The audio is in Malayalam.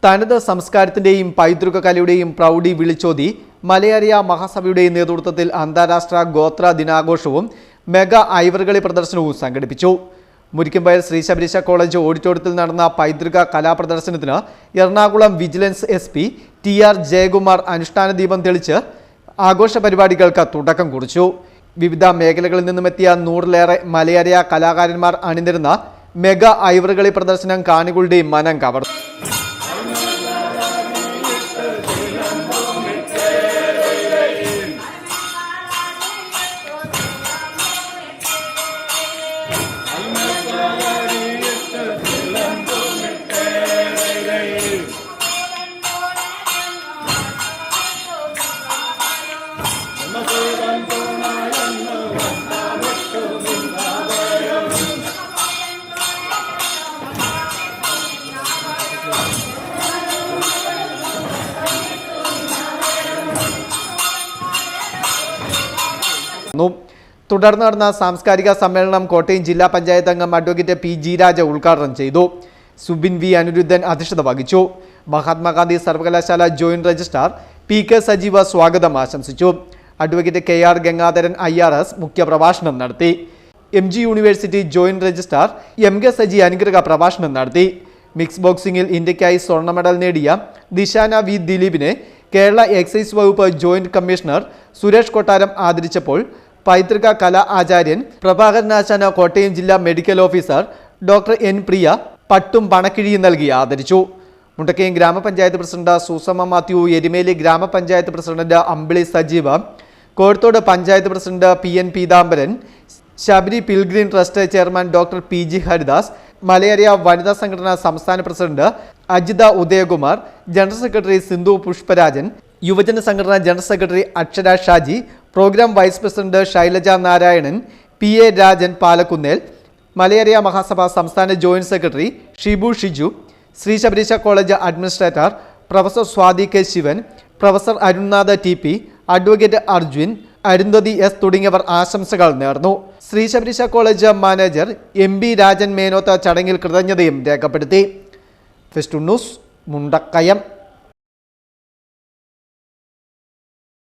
തനത് സംസ്കാരത്തിന്റെയും പൈതൃക കലയുടെയും പ്രൗഢി വിളിച്ചോതി മലയാരിയ മഹാസഭയുടെ നേതൃത്വത്തിൽ അന്താരാഷ്ട്ര ഗോത്ര ദിനാഘോഷവും മെഗാ ഐവറുകളി പ്രദർശനവും സംഘടിപ്പിച്ചു. മുരിക്കുംവയൽ ശ്രീ ശബരീശ കോളേജ് ഓഡിറ്റോറിയത്തിൽ നടന്ന പൈതൃക കലാപ്രദർശനത്തിന് Ernakulam vigilance SP TR Jayakumar അനുഷ്ഠാന ദീപം തെളിച്ച് ആഘോഷ പരിപാടികൾക്ക് തുടക്കം കുറിച്ചു. വിവിധ മേഖലകളിൽ നിന്നുമെത്തിയ 100-ലേറെ മലയാരിയ കലാകാരന്മാർ അണിനിരുന്ന മെഗാ ഐവറുകളി പ്രദർശനം കാണികളുടെ മനം കവർന്നു. തുടർന്ന് നടന്ന സാംസ്കാരിക സമ്മേളനം കോട്ടയം ജില്ലാ പഞ്ചായത്ത് അംഗം അഡ്വക്കേറ്റ് PG രാജ ഉദ്ഘാടനം ചെയ്തു. സുബിൻ V അനിരുദ്ധൻ അധ്യക്ഷത വഹിച്ചു. മഹാത്മാഗാന്ധി സർവകലാശാല ജോയിന്റ് രജിസ്ട്രാർ PK സജീവ സ്വാഗതം ആശംസിച്ചു. അഡ്വക്കേറ്റ് KR ഗംഗാധരൻ IRS മുഖ്യപ്രഭാഷണം നടത്തി. MG university joint registrar MK Saji അനുഗ്രഹ പ്രഭാഷണം നടത്തി. മിക്സ് ബോക്സിംഗിൽ ഇന്ത്യക്കായി സ്വർണ്ണ മെഡൽ നേടിയ ദിശാന V ദിലീപിനെ കേരള എക്സൈസ് വകുപ്പ് ജോയിന്റ് കമ്മീഷണർ സുരേഷ് കൊട്ടാരം ആദരിച്ചപ്പോൾ പൈതൃക കലാ ആചാര്യൻ പ്രഭാകരനാശാന കോട്ടയം ജില്ലാ മെഡിക്കൽ ഓഫീസർ ഡോക്ടർ N പ്രിയ പട്ടും പണക്കിഴിയും നൽകി ആദരിച്ചു. മുണ്ടക്കയം ഗ്രാമപഞ്ചായത്ത് പ്രസിഡന്റ് സുസമ്മ മാത്യു, എരുമേലി ഗ്രാമപഞ്ചായത്ത് president Ambili Sajeeva, Kozhathode panchayat president PN Peethambaran, Sabari pilgrim trust chairman doctor PG Haridas, Malayaraya വനിതാ സംഘടനാ സംസ്ഥാന president Ajitha Udayakumar, general secretary Sindhu Pushparajan, യുവജന സംഘടനാ general secretary Akshara Shaji, programme vice president Shailaja Narayanan, PA Rajan Palakkunnel, Malayaraya Mahasabha സംസ്ഥാന joint secretary Shibu Shiju, Shri Sabareesha college administrator professor Swathi K Sivan, professor Arunnath TP, advocate Arjun, Arundhati S തുടങ്ങിയവർ ആശംസകൾ നേർന്നു. Shri Sabareesha college manager MB Rajan Menoth ചടങ്ങിൽ കൃതജ്ഞതയും രേഖപ്പെടുത്തി. Fest news Mundakayam.